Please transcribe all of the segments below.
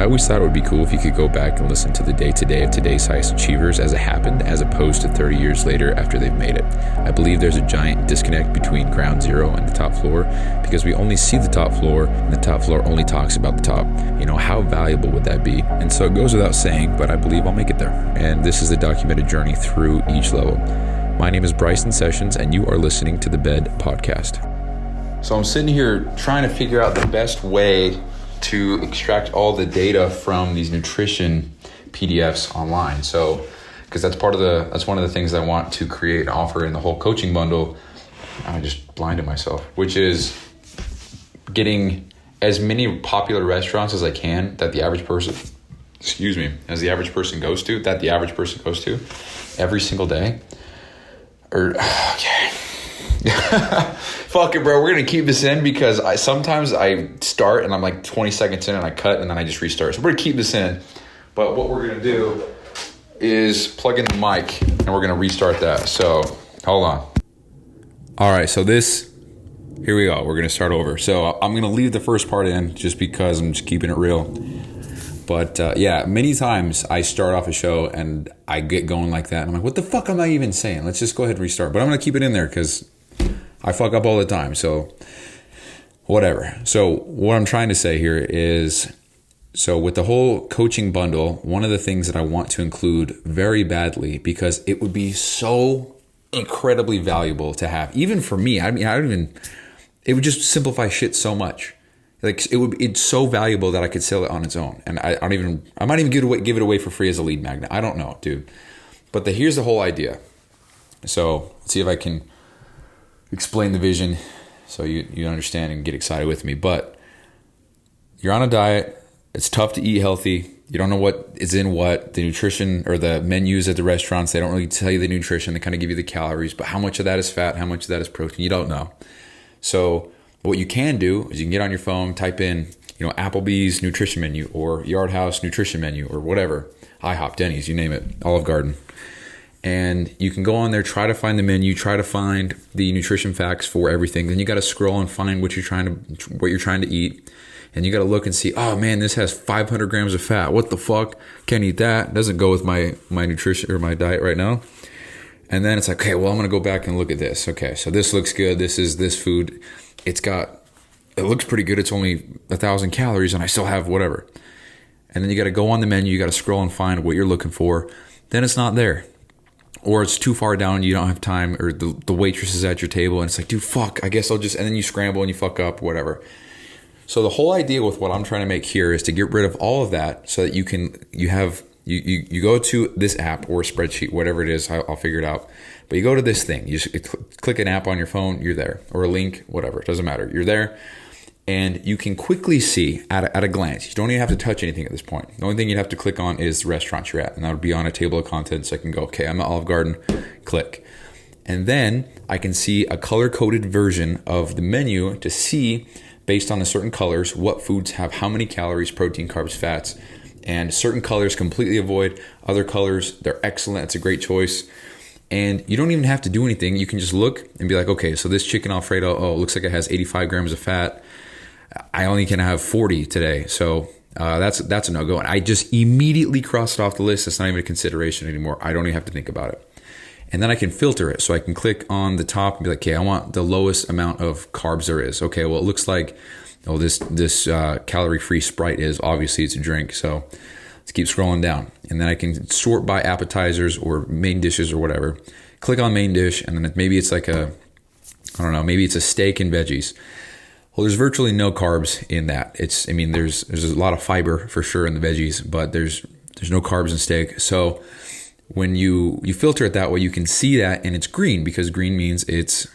I always thought it would be cool if you could go back and listen to the day-to-day of today's highest achievers as it happened, as opposed to 30 years later after they've made it. I believe there's a giant disconnect between ground zero and the top floor because we only see the top floor and the top floor only talks about the top. You know, how valuable would that be? And so it goes without saying, but I believe I'll make it there. And this is the documented journey through each level. My name is Bryson Sessions, and you are listening to the Bed Podcast. So I'm sitting here trying to figure out the best way to extract all the data from these nutrition PDFs online. So, because that's one of the things I want to create and offer in the whole coaching bundle. I just blinded myself, which is getting as many popular restaurants as I can that the average person, goes to every single day. Okay. Fuck it, bro. We're going to keep this in because sometimes I start and I'm like 20 seconds in and I cut and then I just restart. So we're going to keep this in. But what we're going to do is plug in the mic and we're going to restart that. So hold on. All right. So here we go. We're going to start over. So I'm going to leave the first part in just because I'm just keeping it real. But many times I start off a show and I get going like that. And I'm like, what the fuck am I even saying? Let's just go ahead and restart. But I'm going to keep it in there because I fuck up all the time. So whatever. So what I'm trying to say here is, so with the whole coaching bundle, one of the things that I want to include very badly, because it would be so incredibly valuable to have, even for me. It would just simplify shit so much. Like it's so valuable that I could sell it on its own. And I might even give it away for free as a lead magnet. I don't know, dude. But here's the whole idea. So let's see if I can explain the vision so you understand and get excited with me. But you're on a diet. It's tough to eat healthy. You don't know what is in what. The nutrition or the menus at the restaurants, they don't really tell you the nutrition. They kind of give you the calories. But how much of that is fat? How much of that is protein? You don't know. So what you can do is you can get on your phone, type in, Applebee's nutrition menu or Yard House nutrition menu or whatever. IHOP, Denny's, you name it, Olive Garden. And you can go on there, try to find the menu, try to find the nutrition facts for everything. Then you got to scroll and find what you're trying to eat. And you got to look and see, oh man, this has 500 grams of fat. What the fuck? Can't eat that. Doesn't go with my nutrition or my diet right now. And then it's like, okay, well, I'm going to go back and look at this. Okay, so this looks good. This is this food. It looks pretty good. It's only 1,000 calories and I still have whatever. And then you got to go on the menu. You got to scroll and find what you're looking for. Then it's not there. Or it's too far down, you don't have time, or the waitress is at your table, and it's like, dude, fuck, I guess I'll just, and then you scramble and you fuck up, whatever. So the whole idea with what I'm trying to make here is to get rid of all of that so that you go to this app or a spreadsheet, whatever it is, I'll figure it out. But you go to this thing, you just click an app on your phone, you're there, or a link, whatever, it doesn't matter, you're there. And you can quickly see at a glance. You don't even have to touch anything at this point. The only thing you'd have to click on is the restaurant you're at. And that would be on a table of contents. So I can go, okay, I'm at Olive Garden, click. And then I can see a color-coded version of the menu to see, based on the certain colors, what foods have how many calories, protein, carbs, fats. And certain colors completely avoid. Other colors, they're excellent. It's a great choice. And you don't even have to do anything. You can just look and be like, okay, so this chicken Alfredo, it looks like it has 85 grams of fat. I only can have 40 today. So that's a no-go. And I just immediately crossed it off the list. It's not even a consideration anymore. I don't even have to think about it. And then I can filter it. So I can click on the top and be like, okay, I want the lowest amount of carbs there is. Okay, well, it looks like this calorie-free Sprite is. Obviously, it's a drink. So let's keep scrolling down. And then I can sort by appetizers or main dishes or whatever. Click on main dish, and then maybe it's like maybe it's a steak and veggies. Well, there's virtually no carbs in that. There's a lot of fiber for sure in the veggies, but there's no carbs in steak. So when you filter it that way, you can see that, and it's green because green means it's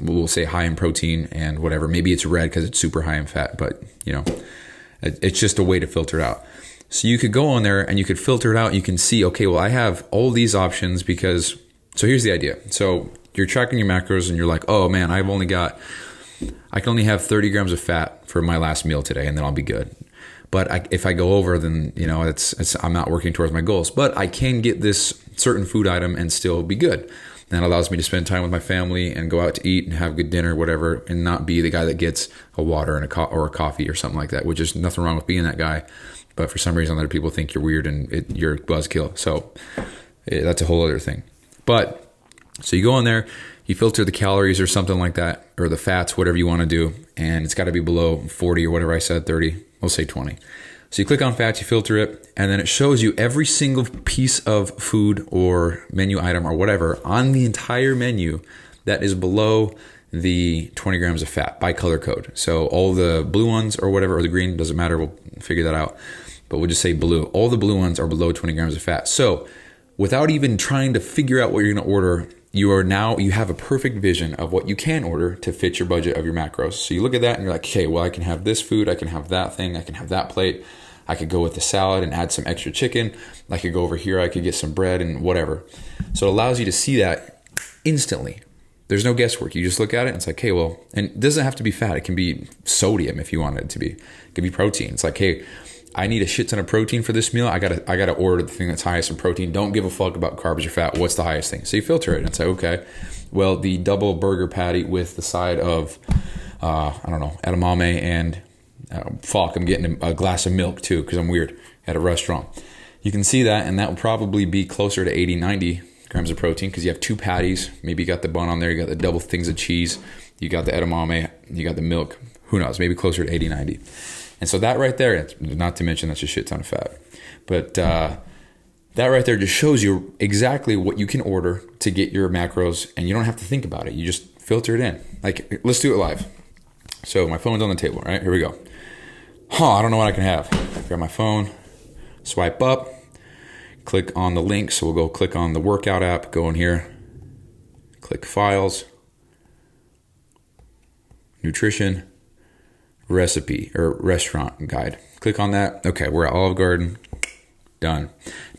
we'll say high in protein and whatever. Maybe it's red because it's super high in fat, but it's just a way to filter it out. So you could go on there and you could filter it out. You can see, okay, well, I have all these options because. So here's the idea. So you're tracking your macros and you're like, oh man, I can only have 30 grams of fat for my last meal today, and then I'll be good. But if I go over, then I'm not working towards my goals. But I can get this certain food item and still be good. And that allows me to spend time with my family and go out to eat and have good dinner, whatever, and not be the guy that gets a water and or a coffee or something like that, which is nothing wrong with being that guy. But for some reason, other people think you're weird and you're a buzzkill. So that's a whole other thing. But so you go in there, you filter the calories or something like that, or the fats, whatever you want to do. And it's got to be below 40 or whatever I said, 30. We'll say 20. So you click on fats, you filter it, and then it shows you every single piece of food or menu item or whatever on the entire menu that is below the 20 grams of fat by color code. So all the blue ones or whatever, or the green, doesn't matter. We'll figure that out. But we'll just say blue. All the blue ones are below 20 grams of fat. So without even trying to figure out what you're going to order, you have a perfect vision of what you can order to fit your budget of your macros. So you look at that and you're like, okay, well, I can have this food, I can have that thing, I can have that plate. I could go with the salad and add some extra chicken. I could go over here, I could get some bread and whatever. So it allows you to see that instantly. There's no guesswork. You just look at it and it's like, hey, well, and it doesn't have to be fat. It can be sodium if you want it to be. It could be protein. It's like, hey, I need a shit ton of protein for this meal. I gotta order the thing that's highest in protein. Don't give a fuck about carbs or fat. What's the highest thing? So you filter it and it's like, okay, well, the double burger patty with the side of, edamame and I'm getting a glass of milk too because I'm weird at a restaurant. You can see that, and that will probably be closer to 80, 90 grams of protein because you have two patties. Maybe you got the bun on there, you got the double things of cheese, you got the edamame, you got the milk. Who knows? Maybe closer to 80, 90. And so that right there, not to mention that's a shit ton of fat. But that right there just shows you exactly what you can order to get your macros, and you don't have to think about it. You just filter it in. Like, let's do it live. So my phone's on the table, right? Here we go. I don't know what I can have. Grab my phone, swipe up, click on the link. So we'll go click on the workout app, go in here, click files, nutrition, recipe or restaurant guide. Click on that. Okay, we're at Olive Garden. Done.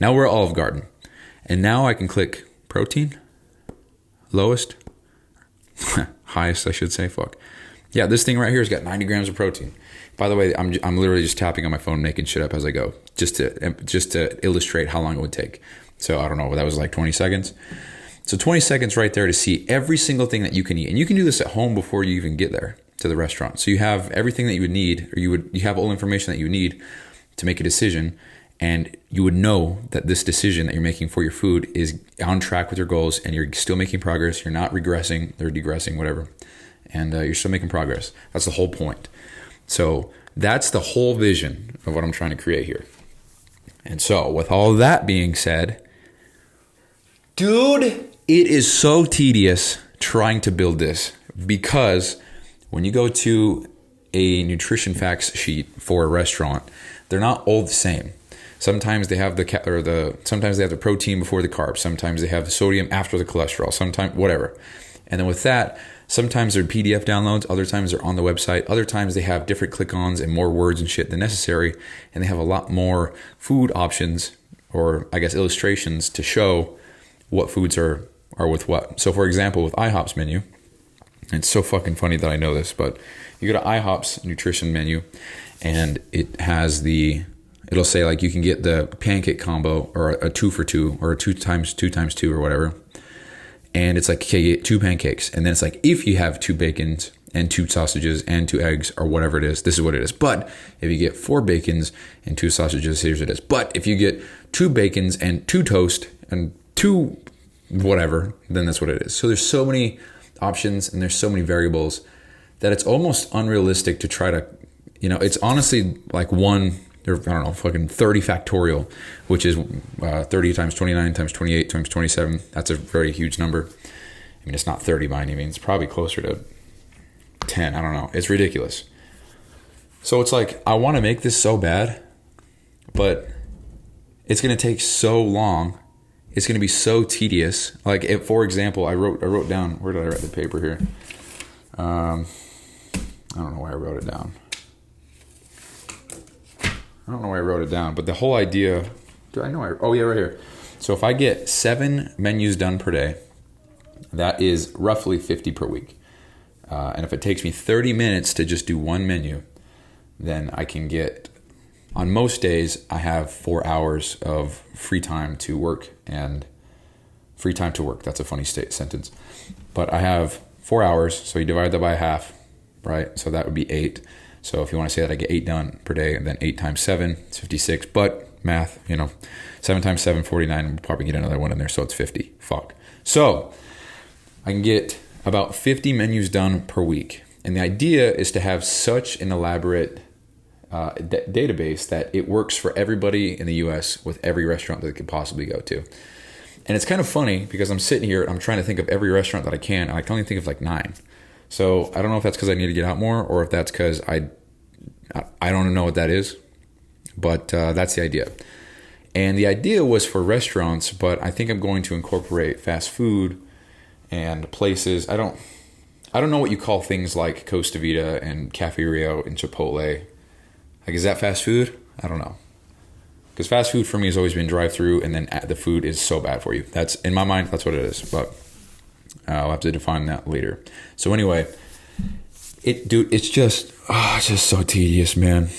Now we're at Olive Garden. And now I can click protein, lowest, highest, I should say. Fuck. Yeah, this thing right here has got 90 grams of protein. By the way, I'm literally just tapping on my phone, making shit up as I go, just to illustrate how long it would take. So I don't know, that was like 20 seconds. So 20 seconds right there to see every single thing that you can eat. And you can do this at home before you even get there to the restaurant. So you have everything that you would need, or you have all the information that you need to make a decision. And you would know that this decision that you're making for your food is on track with your goals, and you're still making progress. You're not regressing or degressing, whatever. And you're still making progress. That's the whole point. So that's the whole vision of what I'm trying to create here. And so with all that being said, dude, it is so tedious trying to build this, because when you go to a nutrition facts sheet for a restaurant, they're not all the same. Sometimes they have sometimes they have the protein before the carbs. Sometimes they have the sodium after the cholesterol. Sometimes whatever. And then with that, sometimes they're PDF downloads, other times they're on the website, other times they have different click-ons and more words and shit than necessary, and they have a lot more food options, or I guess illustrations, to show what foods are with what. So for example, with IHOP's menu, it's so fucking funny that I know this, but you go to IHOP's nutrition menu, and it'll say like you can get the pancake combo, or a 2 for 2, or a 2 times 2 or whatever. And it's like, okay, you get 2 pancakes. And then it's like, if you have 2 bacons and 2 sausages and 2 eggs or whatever it is, this is what it is. But if you get 4 bacons and 2 sausages, here's what it is. But if you get 2 bacons and 2 toast and 2 whatever, then that's what it is. So there's so many options and there's so many variables that it's almost unrealistic to try to, it's honestly like fucking 30 factorial, which is 30 times 29 times 28 times 27. That's a very huge number. I mean, it's not 30 by any means. It's probably closer to 10. I don't know. It's ridiculous. So it's like, I want to make this so bad, but it's going to take so long. It's going to be so tedious. Like, for example, I wrote down, where did I write the paper here? I don't know why I wrote it down. I don't know why I wrote it down, but the whole idea, right here. So if I get 7 menus done per day, that is roughly 50 per week. And if it takes me 30 minutes to just do one menu, then I can get, on most days, I have 4 hours of free time to work and free time to work. That's a funny sentence. But I have 4 hours, so you divide that by half, right? So that would be 8. So if you want to say that I get 8 done per day, and then 8 times 7 is 56. But math, 7 times 7, 49. We'll probably get another one in there, so it's 50. Fuck. So I can get about 50 menus done per week. And the idea is to have such an elaborate database that it works for everybody in the U.S. with every restaurant that they could possibly go to. And it's kind of funny because I'm sitting here, I'm trying to think of every restaurant that I can, and I can only think of like 9. So I don't know if that's because I need to get out more or if that's because I don't know what that is, but that's the idea. And the idea was for restaurants, but I think I'm going to incorporate fast food and places. I don't know what you call things like Costa Vida and Cafe Rio and Chipotle. Like, is that fast food? I don't know. Because fast food for me has always been drive-through, and then the food is so bad for you. That's, in my mind, that's what it is. But I'll have to define that later. So anyway, it's just so tedious, man.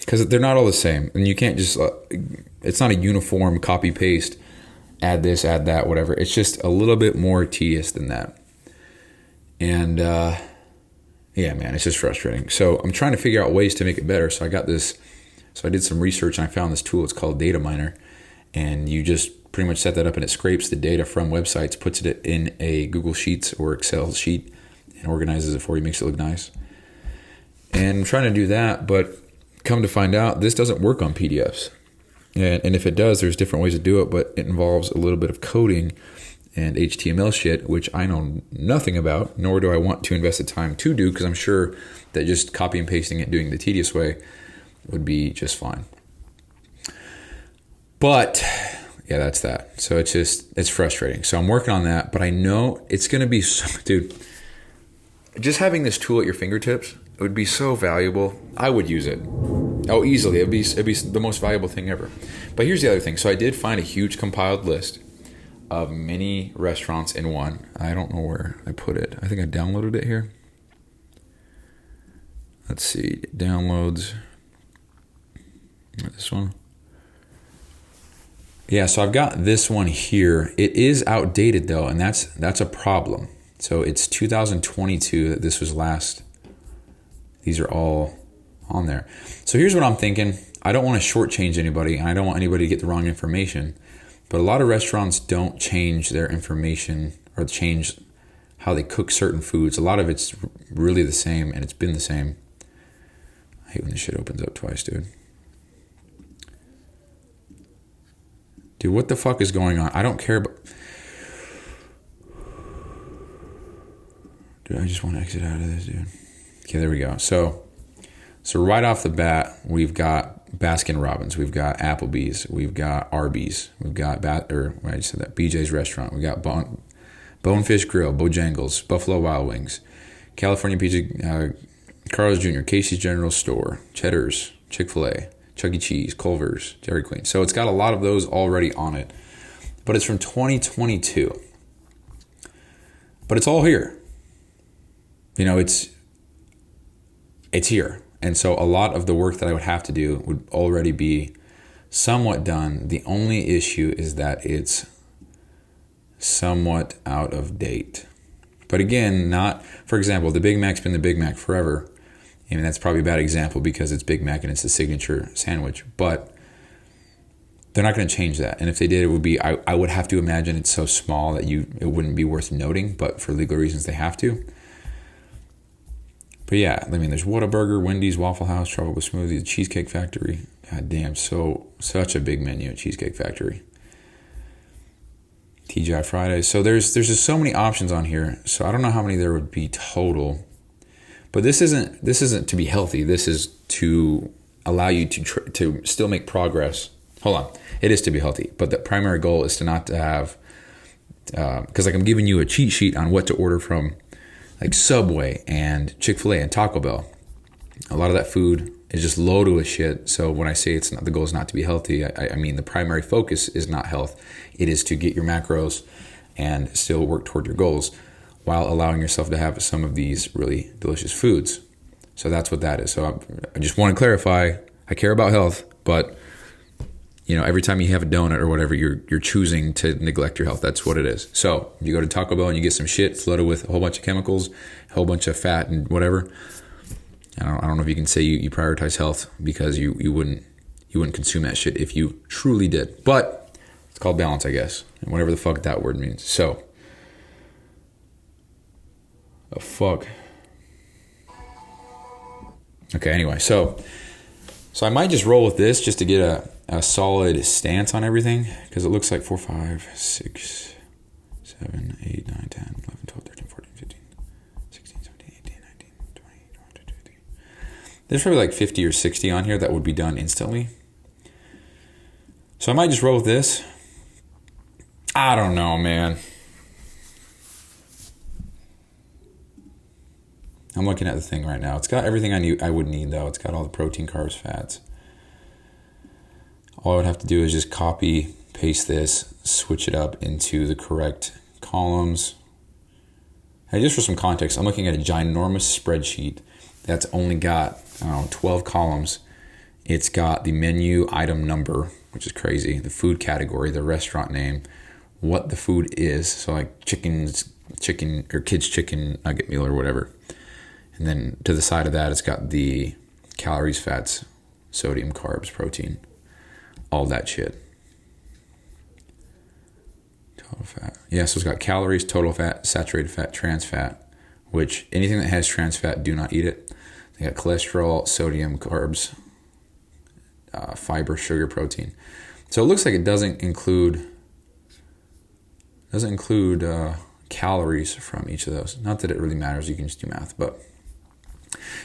Because they're not all the same, and you can't just. It's not a uniform copy-paste. Add this, add that, whatever. It's just a little bit more tedious than that. And yeah, man, it's just frustrating. So I'm trying to figure out ways to make it better. So I got this. So I did some research and I found this tool. It's called Data Miner, and you just pretty much set that up and it scrapes the data from websites, puts it in a Google Sheets or Excel sheet, and organizes it for you, makes it look nice. And I'm trying to do that, but come to find out, this doesn't work on PDFs. And if it does, there's different ways to do it, but it involves a little bit of coding and HTML shit, which I know nothing about, nor do I want to invest the time to do, because I'm sure that just copy and pasting it, doing the tedious way, would be just fine. But yeah, that's that. So it's frustrating. So I'm working on that, but I know it's going to be, dude, just having this tool at your fingertips, it would be so valuable. I would use it. Oh, easily. It'd be the most valuable thing ever. But here's the other thing. So I did find a huge compiled list of many restaurants in one. I don't know where I put it. I think I downloaded it here. Let's see. Downloads. This one. Yeah, so I've got this one here. It is outdated though, and that's a problem. So it's 2022 that this was last. These are all on there. So here's what I'm thinking. I don't want to shortchange anybody, and I don't want anybody to get the wrong information. But a lot of restaurants don't change their information or change how they cook certain foods. A lot of it's really the same, and it's been the same. I hate when this shit opens up twice, dude. Dude, what the fuck is going on? I don't care about... Dude, I just want to exit out of this, dude. Okay, there we go. So right off the bat, we've got Baskin Robbins, we've got Applebee's, we've got Arby's, we've got BJ's Restaurant, we got Bonefish Grill, Bojangles, Buffalo Wild Wings, California Pizza, Carl's Jr., Casey's General Store, Cheddar's, Chick-fil-A, Chuck E. Cheese, Culver's, Dairy Queen. So it's got a lot of those already on it, but it's from 2022. But it's all here. It's here. And so a lot of the work that I would have to do would already be somewhat done. The only issue is that it's somewhat out of date. But again, for example, the Big Mac's been the Big Mac forever. I mean, that's probably a bad example because it's Big Mac and it's the signature sandwich. But they're not going to change that. And if they did, it would be, I would have to imagine it's so small that it wouldn't be worth noting. But for legal reasons, they have to. But yeah, I mean, there's Whataburger, Wendy's, Waffle House, Tropical Smoothie, the Cheesecake Factory. God damn, such a big menu at Cheesecake Factory. TGI Fridays. So there's just so many options on here. So I don't know how many there would be total. But this isn't to be healthy. This is to allow you to still make progress. Hold on, it is to be healthy. But the primary goal is to not to have, because like I'm giving you a cheat sheet on what to order from, like Subway and Chick-fil-A and Taco Bell. A lot of that food is just loaded with shit. So when I say the goal is not to be healthy, I mean the primary focus is not health. It is to get your macros and still work toward your goals while allowing yourself to have some of these really delicious foods. So that's what that is. So I just want to clarify, I care about health, but every time you have a donut or whatever, you're choosing to neglect your health. That's what it is. So you go to Taco Bell and you get some shit flooded with a whole bunch of chemicals, a whole bunch of fat and whatever. I don't know if you can say you prioritize health, because you wouldn't consume that shit if you truly did. But it's called balance, I guess, and whatever the fuck that word means. So, fuck. Okay, anyway, so I might just roll with this just to get a solid stance on everything, because it looks like 4, 5, 6, 7, 8, 9, 10, 11, 12, 13, 14, 15, 16, 17, 18, 19, 20, 21, 22, 23. There's probably like 50 or 60 on here that would be done instantly. So I might just roll with this. I don't know, man. I'm looking at the thing right now. It's got everything I would need, though. It's got all the protein, carbs, fats. All I would have to do is just copy, paste this, switch it up into the correct columns. Hey, just for some context, I'm looking at a ginormous spreadsheet that's only got, 12 columns. It's got the menu item number, which is crazy, the food category, the restaurant name, what the food is. So like chicken or kids chicken nugget meal or whatever. And then to the side of that, it's got the calories, fats, sodium, carbs, protein, all that shit. Total fat. Yeah, so it's got calories, total fat, saturated fat, trans fat, which anything that has trans fat, do not eat it. They got cholesterol, sodium, carbs, fiber, sugar, protein. So it looks like it doesn't include calories from each of those. Not that it really matters. You can just do math, but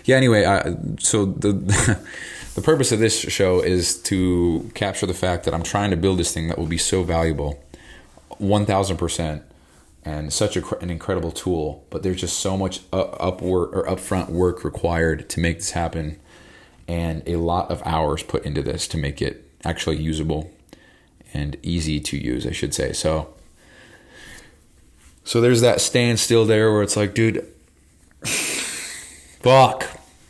yeah. Anyway, so the purpose of this show is to capture the fact that I'm trying to build this thing that will be so valuable, 1,000%, and such an incredible tool. But there's just so much upfront work required to make this happen, and a lot of hours put into this to make it actually usable and easy to use, I should say. So there's that standstill there where it's like, dude, fuck,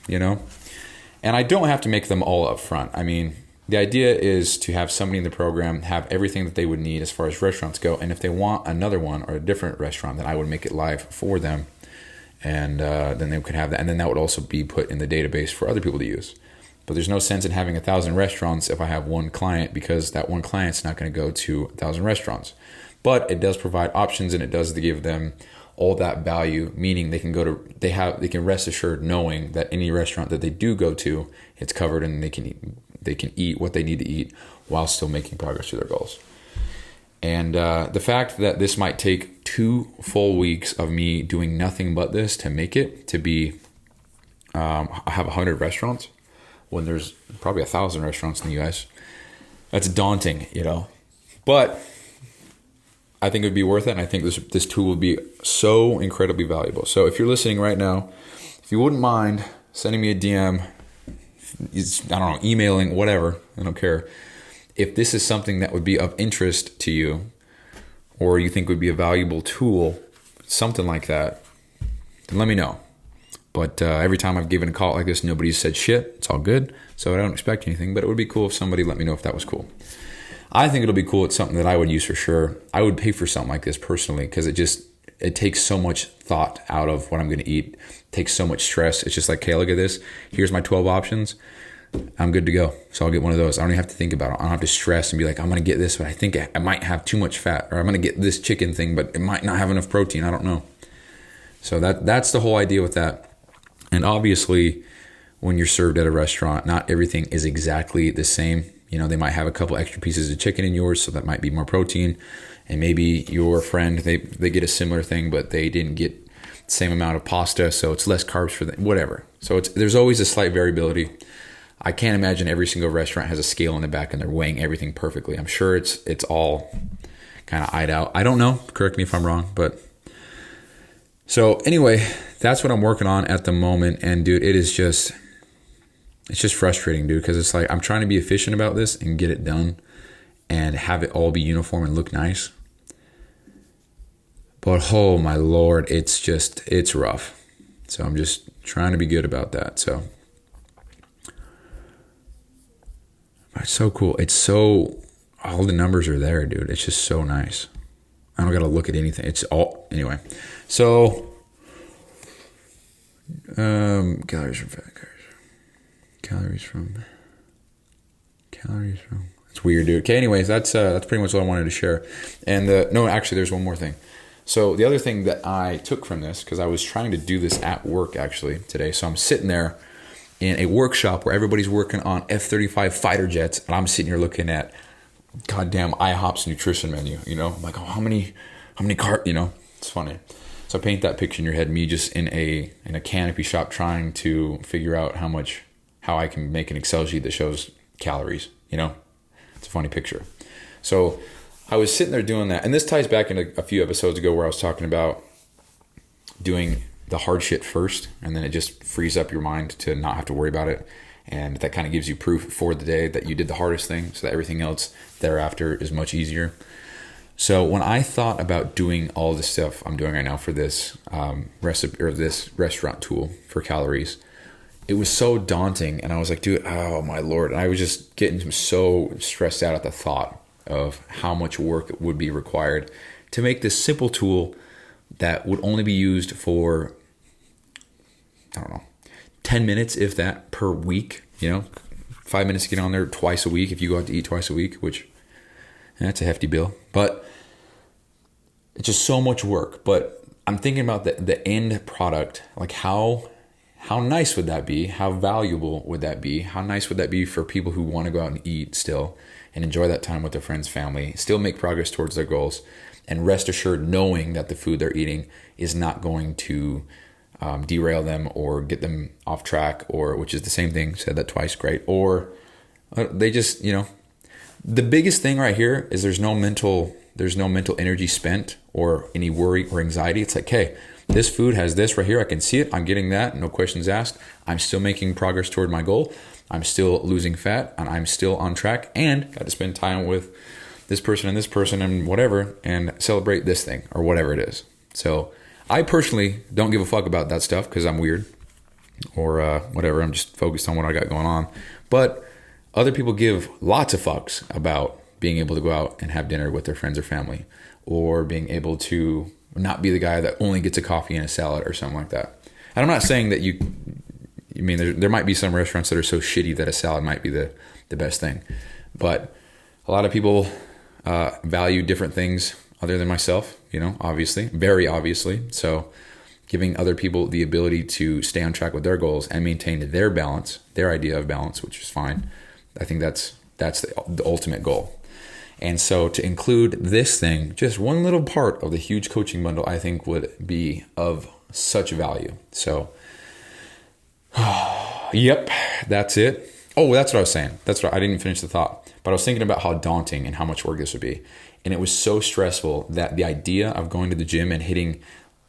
And I don't have to make them all up front. I mean, the idea is to have somebody in the program have everything that they would need as far as restaurants go. And if they want another one or a different restaurant, then I would make it live for them. And then they could have that. And then that would also be put in the database for other people to use. But there's no sense in having 1,000 restaurants if I have one client, because that one client's not going to go to 1,000 restaurants. But it does provide options, and it does give them all that value, meaning they can rest assured knowing that any restaurant that they do go to, it's covered, and they can eat what they need to eat while still making progress to their goals. And the fact that this might take 2 full weeks of me doing nothing but this to make it to be have 100 restaurants when there's probably 1,000 restaurants in the US, that's daunting, But I think it would be worth it, and I think this tool would be so incredibly valuable. So if you're listening right now, if you wouldn't mind sending me a DM, emailing, whatever, I don't care. If this is something that would be of interest to you, or you think would be a valuable tool, something like that, then let me know. But every time I've given a call like this, nobody's said shit. It's all good. So I don't expect anything, but it would be cool if somebody let me know if that was cool. I think it'll be cool. It's something that I would use for sure. I would pay for something like this personally, because it takes so much thought out of what I'm going to eat. It takes so much stress. It's just like, okay, look at this. Here's my 12 options. I'm good to go. So I'll get one of those. I don't even have to think about it. I don't have to stress and be like, I'm going to get this, but I think I might have too much fat, or I'm going to get this chicken thing, but it might not have enough protein. I don't know. So that's the whole idea with that. And obviously, when you're served at a restaurant, not everything is exactly the same. They might have a couple extra pieces of chicken in yours, so that might be more protein. And maybe your friend, they get a similar thing, but they didn't get the same amount of pasta, so it's less carbs for them, whatever. So there's always a slight variability. I can't imagine every single restaurant has a scale in the back and they're weighing everything perfectly. I'm sure it's all kind of eyed out. I don't know. Correct me if I'm wrong, but... So anyway, that's what I'm working on at the moment. And dude, it's just frustrating, dude, because it's like I'm trying to be efficient about this and get it done and have it all be uniform and look nice. But oh my Lord, it's rough. So I'm just trying to be good about that. So, It's so cool. All the numbers are there, dude. It's just so nice. I don't got to look at anything. It's all, anyway. So, calories from fat, calories from, it's weird, dude. Okay, anyways, that's pretty much what I wanted to share. And no, actually, there's one more thing. So the other thing that I took from this, because I was trying to do this at work actually today. So I'm sitting there in a workshop where everybody's working on F-35 fighter jets, and I'm sitting here looking at goddamn IHOP's nutrition menu. You know, I'm like, oh, how many carbs? You know, it's funny. So paint that picture in your head, me just in a canopy shop trying to figure out how I can make an Excel sheet that shows calories. You know, it's a funny picture. So I was sitting there doing that, and this ties back into a few episodes ago where I was talking about doing the hard shit first, and then it just frees up your mind to not have to worry about it, and that kind of gives you proof for the day that you did the hardest thing, so that everything else thereafter is much easier. So when I thought about doing all this stuff I'm doing right now for this recipe or this restaurant tool for calories, it was so daunting, and I was like, dude, oh my Lord, and I was just getting so stressed out at the thought of how much work would be required to make this simple tool that would only be used for, I don't know, 10 minutes, if that, per week, 5 minutes to get on there twice a week if you go out to eat twice a week, which that's a hefty bill, but it's just so much work. But I'm thinking about the end product, like how nice would that be? How valuable would that be? How nice would that be for people who want to go out and eat still and enjoy that time with their friends, family, still make progress towards their goals, and rest assured knowing that the food they're eating is not going to derail them or get them off track, or, which is the same thing, said that twice, great, or they just, the biggest thing right here is there's no mental energy spent or any worry or anxiety. It's like, hey, this food has this right here. I can see it. I'm getting that. No questions asked. I'm still making progress toward my goal. I'm still losing fat, and I'm still on track, and got to spend time with this person and whatever, and celebrate this thing or whatever it is. So I personally don't give a fuck about that stuff because I'm weird or whatever. I'm just focused on what I got going on. But other people give lots of fucks about being able to go out and have dinner with their friends or family, or being able to not be the guy that only gets a coffee and a salad or something like that. And I'm not saying that there might be some restaurants that are so shitty that a salad might be the best thing. But a lot of people value different things other than myself, obviously, very obviously. So giving other people the ability to stay on track with their goals and maintain their balance, their idea of balance, which is fine. I think that's the ultimate goal. And so to include this thing, just one little part of the huge coaching bundle, I think would be of such value. So, yep, that's it. Oh, that's what I was saying. I didn't finish the thought, but I was thinking about how daunting and how much work this would be. And it was so stressful that the idea of going to the gym and hitting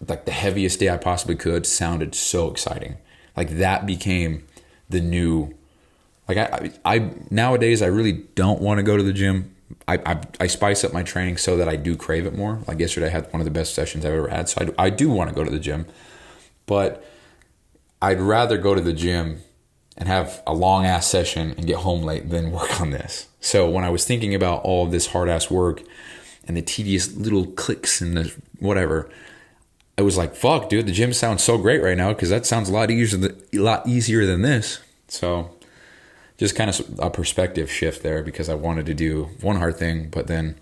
like the heaviest day I possibly could sounded so exciting. Like that became the new, like I nowadays I really don't want to go to the gym. I spice up my training so that I do crave it more. Like yesterday I had one of the best sessions I've ever had. So I do want to go to the gym, but I'd rather go to the gym and have a long ass session and get home late than work on this. So when I was thinking about all of this hard ass work and the tedious little clicks and the whatever, I was like, fuck, dude, the gym sounds so great right now because that sounds a lot easier than this. So just kind of a perspective shift there, because I wanted to do one hard thing, but then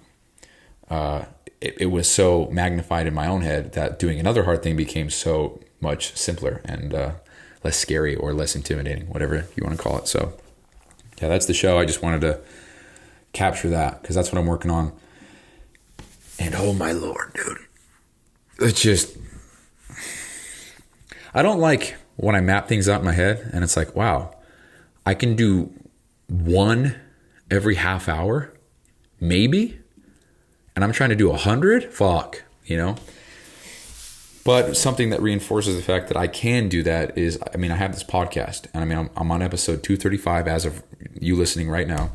it was so magnified in my own head that doing another hard thing became so much simpler and less scary or less intimidating, whatever you want to call it. So yeah, that's the show. I just wanted to capture that because that's what I'm working on. And oh my Lord, dude, it's just, I don't like when I map things out in my head and it's like, wow, I can do one every half hour, maybe, and I'm trying to do 100. Fuck, But something that reinforces the fact that I can do that is, I have this podcast, and I'm on episode 235 as of you listening right now.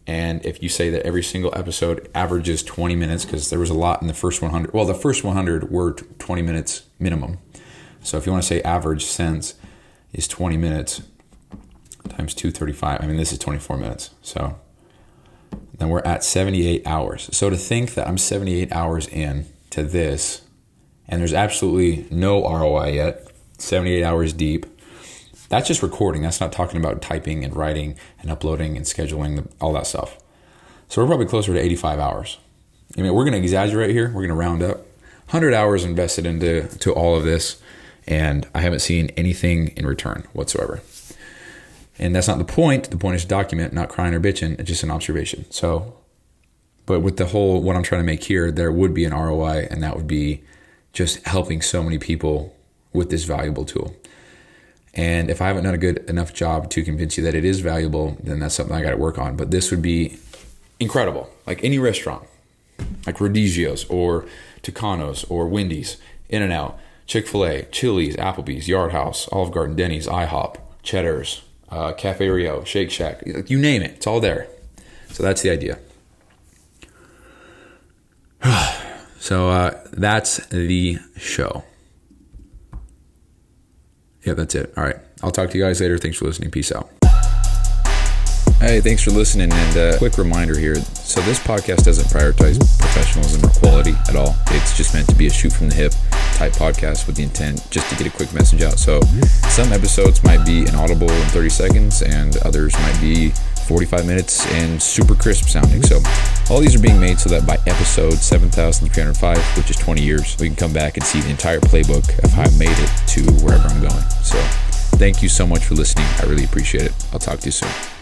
And if you say that every single episode averages 20 minutes, because there was a lot in the first 100. Well, the first 100 were 20 minutes minimum. So if you want to say average sense is 20 minutes times 235. I mean, this is 24 minutes. So then we're at 78 hours. So to think that I'm 78 hours in to this, and there's absolutely no ROI yet, 78 hours deep. That's just recording. That's not talking about typing and writing and uploading and scheduling, all that stuff. So we're probably closer to 85 hours. I mean, we're going to exaggerate here. We're going to round up. 100 hours invested into all of this, and I haven't seen anything in return whatsoever. And that's not the point. The point is to document, not crying or bitching. It's just an observation. So, but with the whole, what I'm trying to make here, there would be an ROI, and that would be just helping so many people with this valuable tool. And if I haven't done a good enough job to convince you that it is valuable, then that's something I got to work on. But this would be incredible. Like any restaurant, like Rodizio's or Tucano's or Wendy's, In-N-Out, Chick-fil-A, Chili's, Applebee's, Yard House, Olive Garden, Denny's, IHOP, Cheddar's, Cafe Rio, Shake Shack, you name it, it's all there. So that's the idea. So that's the show. Yeah, that's it. All right. I'll talk to you guys later. Thanks for listening. Peace out. Hey, thanks for listening. And quick reminder here. So this podcast doesn't prioritize professionalism or quality at all. It's just meant to be a shoot from the hip type podcast with the intent just to get a quick message out. So some episodes might be inaudible in 30 seconds and others might be 45 minutes and super crisp sounding. So all these are being made so that by episode 7,305, which is 20 years, we can come back and see the entire playbook of how I made it to wherever I'm going. So thank you so much for listening. I really appreciate it. I'll talk to you soon.